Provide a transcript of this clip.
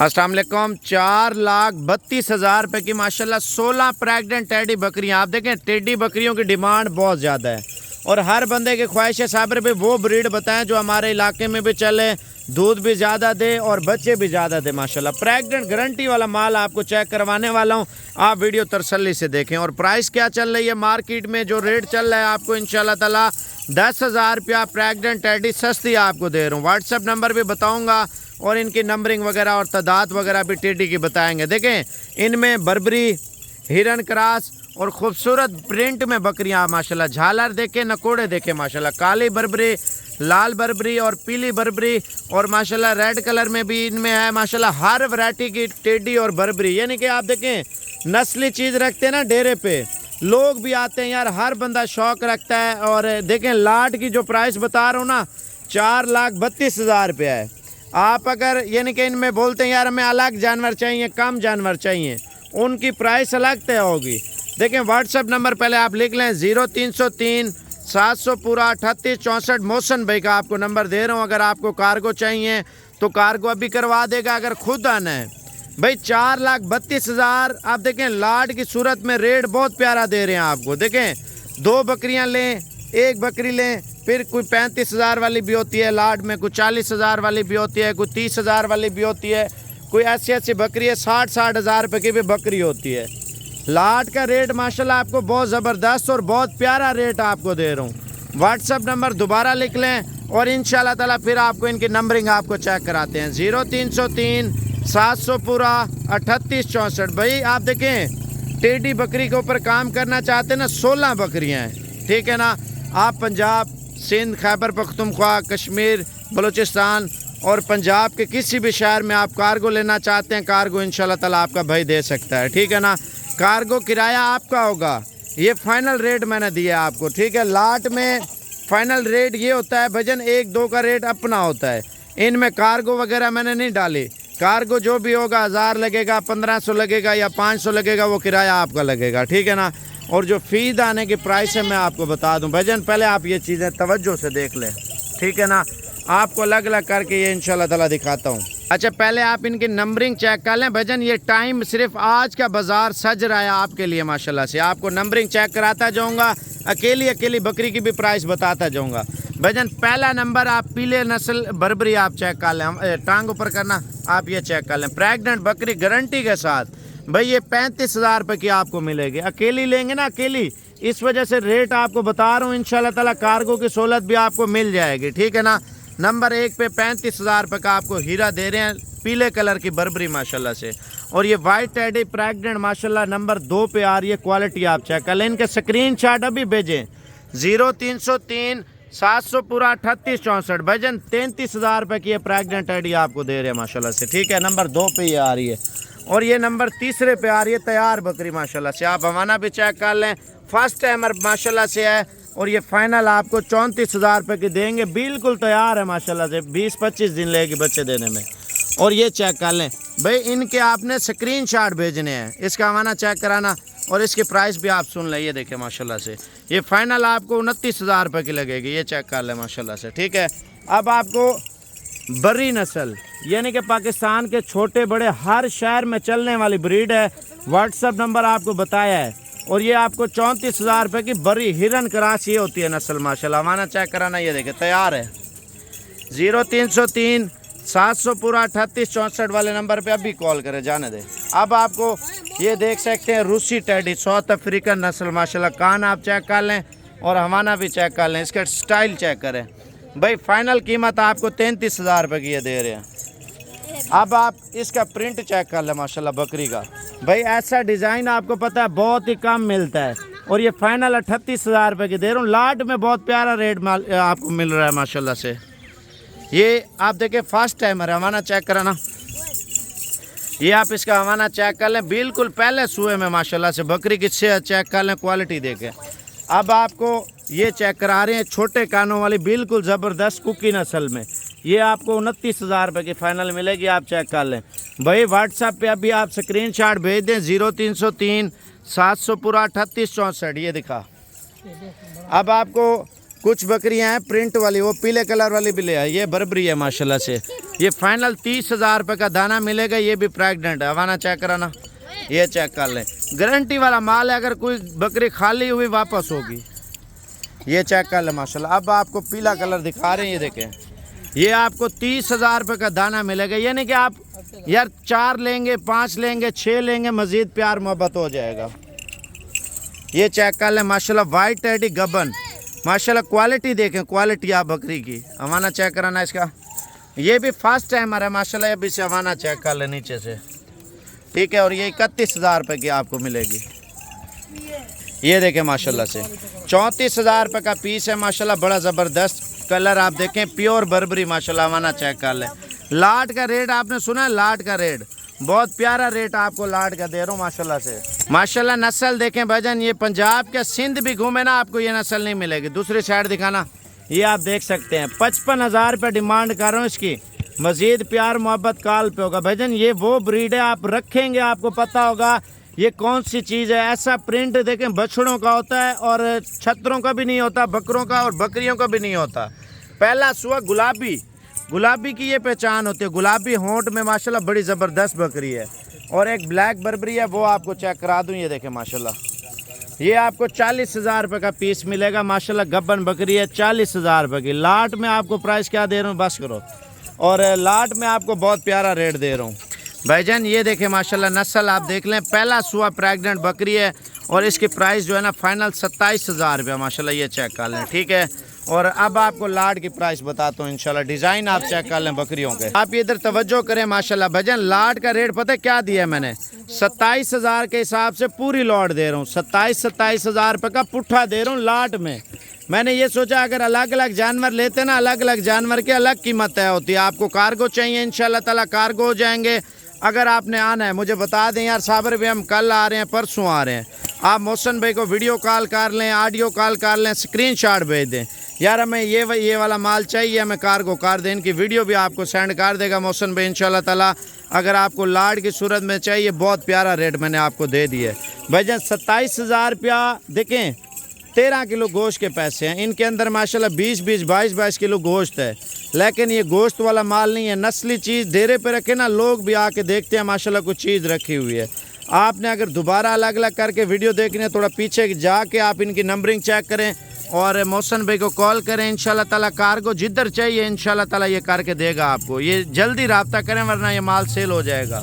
अस्सलाम वालेकुम। 4,32,000 रुपये की माशाल्लाह 16 प्रेग्नेंट टेडी बकरियां। आप देखें टेडी बकरियों की डिमांड बहुत ज़्यादा है और हर बंदे की ख्वाहिश है साबिर भाई वो ब्रीड बताएं जो हमारे इलाके में भी चले, दूध भी ज़्यादा दे और बच्चे भी ज़्यादा दे। माशाल्लाह प्रेग्नेंट गारंटी वाला माल आपको चेक करवाने वाला हूँ, आप वीडियो तसल्ली से देखें। और प्राइस क्या चल रही है मार्केट में, जो रेट चल रहा है आपको इंशाल्लाह ताला 10,000 रुपया प्रेग्नेंट टेडी सस्ती आपको दे रहा हूँ। व्हाट्सअप नंबर भी बताऊँगा और इनकी नंबरिंग वगैरह और तादाद वगैरह भी टेडी की बताएंगे। देखें इनमें बर्बरी, हिरन क्रॉस और खूबसूरत प्रिंट में बकरियां माशाल्लाह। झालर देखें, नकोड़े देखें माशाल्लाह, काली बर्बरी, लाल बर्बरी और पीली बर्बरी और माशाल्लाह रेड कलर में भी इनमें है माशाल्लाह। हर वैरायटी की टेडी और बर्बरी, यानी कि आप देखें नस्ली चीज़ रखते हैं ना डेरे पे, लोग भी आते हैं यार, हर बंदा शौक रखता है। और देखें लाट की जो प्राइस बता रहा हूँ ना 4,32,000 रुपया है। आप अगर यानी कि इनमें बोलते हैं यार हमें अलग जानवर चाहिए, कम जानवर चाहिए, उनकी प्राइस अलग तय होगी। देखें व्हाट्सअप नंबर पहले आप लिख लें 0303 700 पूरा 3864। मोहसन भाई का आपको नंबर दे रहा हूँ। अगर आपको कार्गो चाहिए तो कार्गो अभी करवा देगा, अगर खुद आना है भाई 4,32,000। आप देखें लाट की सूरत में रेट बहुत प्यारा दे रहे हैं आपको। देखें 2 बकरियां लें, 1 बकरी लें, फिर कोई 35,000 वाली भी होती है लाट में, कोई 40,000 वाली भी होती है, कोई 30,000 वाली भी होती है, कोई ऐसी बकरी है 60-60 हज़ार रुपये की भी बकरी होती है। लाट का रेट माशाल्लाह आपको बहुत ज़बरदस्त और बहुत प्यारा रेट आपको दे रहा हूँ। व्हाट्सअप नंबर दोबारा लिख लें और इंशाल्लाह ताला फिर आपको इनकी नंबरिंग आपको चेक कराते हैं। 0303 700 पूरा 3864। भाई आप देखें टेडी बकरी के ऊपर काम करना चाहते हैं ना, 16 बकरियाँ हैं, ठीक है ना। आप पंजाब, सिंध, खैबर पख्तूनख्वा, कश्मीर, बलूचिस्तान और पंजाब के किसी भी शहर में आप कार्गो लेना चाहते हैं, कार्गो इंशाल्लाह ताला आपका भाई दे सकता है, ठीक है ना। कार्गो किराया आपका होगा, ये फाइनल रेट मैंने दिया आपको, ठीक है। लाट में फाइनल रेट ये होता है, वजन 1-2 का रेट अपना होता है, इनमें कार्गो वगैरह मैंने नहीं डाली। कार्गो जो भी होगा 1000 लगेगा, 1500 लगेगा या 500 लगेगा, वो किराया आपका लगेगा, ठीक है ना। और जो फ़ी दाने की प्राइस है मैं आपको बता दूं भजन, पहले आप ये चीज़ें तवज्जो से देख लें, ठीक है ना। आपको अलग अलग करके ये इंशाल्लाह ताला दिखाता हूँ। अच्छा पहले आप इनकी नंबरिंग चेक कर लें भजन, ये टाइम सिर्फ आज का बाज़ार सज रहा है आपके लिए माशाल्लाह से। आपको नंबरिंग चेक कराता जाऊँगा, अकेली बकरी की भी प्राइस बताता जाऊँगा भजन। पहला नंबर आप पीले नस्ल बर्बरी आप चेक कर लें, टांग ऊपर करना, आप ये चेक कर लें, प्रेग्नेंट बकरी गारंटी के साथ भाई। ये 35,000 रुपये की आपको मिलेगी, अकेली लेंगे ना अकेली, इस वजह से रेट आपको बता रहा हूँ। इंशाल्लाह ताला कार्गो की सहूलत भी आपको मिल जाएगी, ठीक है ना। नंबर 1 पे 35,000 रुपये का आपको हीरा दे रहे हैं, पीले कलर की बर्बरी माशाल्लाह से। और ये वाइट टेडी प्रेग्नेंट माशाल्लाह नंबर 2 पे आ रही है, क्वालिटी आप चेक कर लें। इनके स्क्रीनशॉट अभी भेजें 0303 700 पूरा 3864। भजन 33,000 रुपये की ये प्रेग्नेंट टेडी आपको दे रहे हैं माशाल्लाह से, ठीक है। नंबर 2 पे ये आ रही है और ये नंबर 3 पे आ रही है तैयार बकरी माशाल्लाह से। आप हवाना भी चेक कर लें, फर्स्ट टाइमर माशाल्लाह से है और ये फाइनल आपको 34,000 रुपये की देंगे, बिल्कुल तैयार है माशाल्लाह से, 20-25 दिन लगेगी बच्चे देने में। और ये चेक कर लें भाई, इनके आपने स्क्रीनशॉट भेजने हैं, इसका हवाना चेक कराना और इसकी प्राइस भी आप सुन लें। ये देखें माशाल्लाह से, ये फाइनल आपको 29,000 रुपये की लगेगी, ये चेक कर लें माशाल्लाह से, ठीक है। अब आपको बर्री नस्ल यानी कि पाकिस्तान के छोटे बड़े हर शहर में चलने वाली ब्रीड है, व्हाट्सअप नंबर आपको बताया है। और ये आपको 34,000 रुपये की बर्री हिरन क्रॉस ये होती है नस्ल माशाल्लाह। माना चेक कराना, ये देखें तैयार है। 0303 700 पूरा 3864 वाले नंबर पे अभी कॉल करें, जाने दें। अब आपको ये देख सकते हैं रूसी टेडी, साउथ अफ्रीकन नस्ल माशाल्लाह। कान आप चेक कर लें और हवाना भी चेक कर लें, इसका स्टाइल चेक करें भाई। फाइनल कीमत आपको 33,000 रुपये की ये दे रहे हैं। अब आप इसका प्रिंट चेक कर लें माशाल्लाह बकरी का भाई, ऐसा डिज़ाइन आपको पता है बहुत ही कम मिलता है और ये फाइनल 38,000 रुपये की दे रहा हूँ। लाट में बहुत प्यारा रेट आपको मिल रहा है माशाल्लाह से। ये आप देखें फर्स्ट टाइमर है, हवाना चेक कराना, ये आप इसका हवाना चेक कर लें, बिल्कुल पहले सुए में माशाल्लाह से बकरी की सेहत चेक कर लें, क्वालिटी देखें। अब आपको ये चेक करा रहे हैं छोटे कानों वाली बिल्कुल ज़बरदस्त कुकी नस्ल में, ये आपको 29,000 रुपये की फ़ाइनल मिलेगी, आप चेक कर लें भाई। व्हाट्सएप पे अभी आप स्क्रीनशॉट भेज दें 0303 700 पूरा 3864, ये दिखा। अब आपको कुछ बकरियां हैं प्रिंट वाली, वो पीले कलर वाली भी ले आए। ये बर्बरी है माशाल्लाह से। ये फाइनल 30,000 रुपये का दाना मिलेगा। ये भी प्रेग्नेंट है। हवाना चेक कराना, ये चेक कर लें, गारंटी वाला माल है। अगर कोई बकरी खाली हुई वापस होगी। ये चेक कर लें माशाल्लाह। अब आपको पीला कलर दिखा रहे हैं, ये देखें। ये आपको 30,000 रुपये का दाना मिलेगा। ये नहीं कि आप यार 4 लेंगे, 5 लेंगे, 6 लेंगे, मज़ीद प्यार मोहब्बत हो जाएगा। ये चेक कर लें माशाल्लाह। वाइट टेडी गबन माशाल्लाह। क्वालिटी देखें, क्वालिटी आप बकरी की। हवाना चेक कराना इसका। ये भी फर्स्ट टाइमर है माशाल्लाह। अभी से हवाना चेक कर लें नीचे से, ठीक है। और ये 31,000 रुपये की आपको मिलेगी। ये देखें माशाल्लाह से 34,000 रुपये का पीस है माशाल्लाह। बड़ा ज़बरदस्त कलर आप देखें, प्योर बर्बरी माशाल्लाह। हवाना चेक कर लें। लाट का रेट आपने सुना है, लाट का रेट बहुत प्यारा रेट आपको लाट का दे रहा हूँ माशाल्लाह से। माशाल्लाह नस्ल देखें भजन, ये पंजाब के सिंध भी घूमे ना, आपको ये नस्ल नहीं मिलेगी। दूसरी साइड दिखाना, ये आप देख सकते हैं। 55,000 रुपये डिमांड कर रहा हूँ इसकी। मज़ीद प्यार मोहब्बत कॉल पे होगा भजन। ये वो ब्रीड है, आप रखेंगे आपको पता होगा ये कौन सी चीज़ है। ऐसा प्रिंट देखें बछड़ों का होता है और छतरों का भी नहीं होता, बकरों का और बकरियों का भी नहीं होता। पहला सुआ गुलाबी, गुलाबी की ये पहचान होती है। गुलाबी होंठ में माशाल्लाह बड़ी ज़बरदस्त बकरी है। और एक ब्लैक बर्बरी है, वो आपको चेक करा दूँ। ये देखें माशाल्लाह। ये आपको 40,000 रुपये का पीस मिलेगा माशाल्लाह। गब्बन बकरी है, 40,000 रुपये की। लाट में आपको प्राइस क्या दे रहा हूँ, बस करो। और लाट में आपको बहुत प्यारा रेट दे रहा हूँ भाईजान। ये देखें माशाल्लाह नस्ल आप देख लें। पहला सुआ प्रेग्नेंट बकरी है और इसकी प्राइस जो है ना फाइनल 27,000 रुपये माशाल्लाह। ये चेक कर लें, ठीक है। और अब आपको लाट की प्राइस बताता हूँ इंशाल्लाह। डिज़ाइन आप चेक कर लें बकरियों के। आप इधर तवज्जो करें माशाल्लाह भजन। लाट का रेट पता है क्या दिया है मैंने? 27,000 के हिसाब से पूरी लॉट दे रहा हूँ। 27,000 रुपये का पुट्ठा दे रहा हूँ लाट में। मैंने ये सोचा अगर अलग अलग जानवर लेते ना, अलग अलग जानवर की अलग कीमत तय होती है। आपको कार्गो चाहिए, इंशाल्लाह ताला कार्गो हो जाएंगे। अगर आपने आना है मुझे बता दें यार साबर भी हम कल आ रहे हैं, परसों आ रहे हैं। आप मोहसन भाई को वीडियो कॉल कर लें, ऑडियो कॉल कर लें, स्क्रीनशॉट भेज दें यार हमें ये वाला माल चाहिए, हमें कार्गो कर दें। इनकी वीडियो भी आपको सेंड कर देगा मोहसन भाई इंशाल्लाह ताला। अगर आपको लाट की सूरत में चाहिए, बहुत प्यारा रेट मैंने आपको दे दिया है भाईजान। 27,000 रुपया देखें। 13 किलो गोश्त के पैसे हैं इनके अंदर माशाल्लाह। 20-20, 22-22 किलो गोश्त है। लेकिन ये गोश्त वाला माल नहीं है, नस्ली चीज़ डेरे पे रखे ना, लोग भी आके देखते हैं माशाल्लाह कुछ चीज़ रखी हुई है। आपने अगर दोबारा अलग अलग करके वीडियो देखनी है, थोड़ा पीछे जाके आप इनकी नंबरिंग चेक करें और मोहसन भाई को कॉल करें। इंशाल्लाह ताला कार्गो जिधर चाहिए इंशाल्लाह ताला ये करके देगा आपको। ये जल्दी रब्ता करें वरना ये माल सेल हो जाएगा।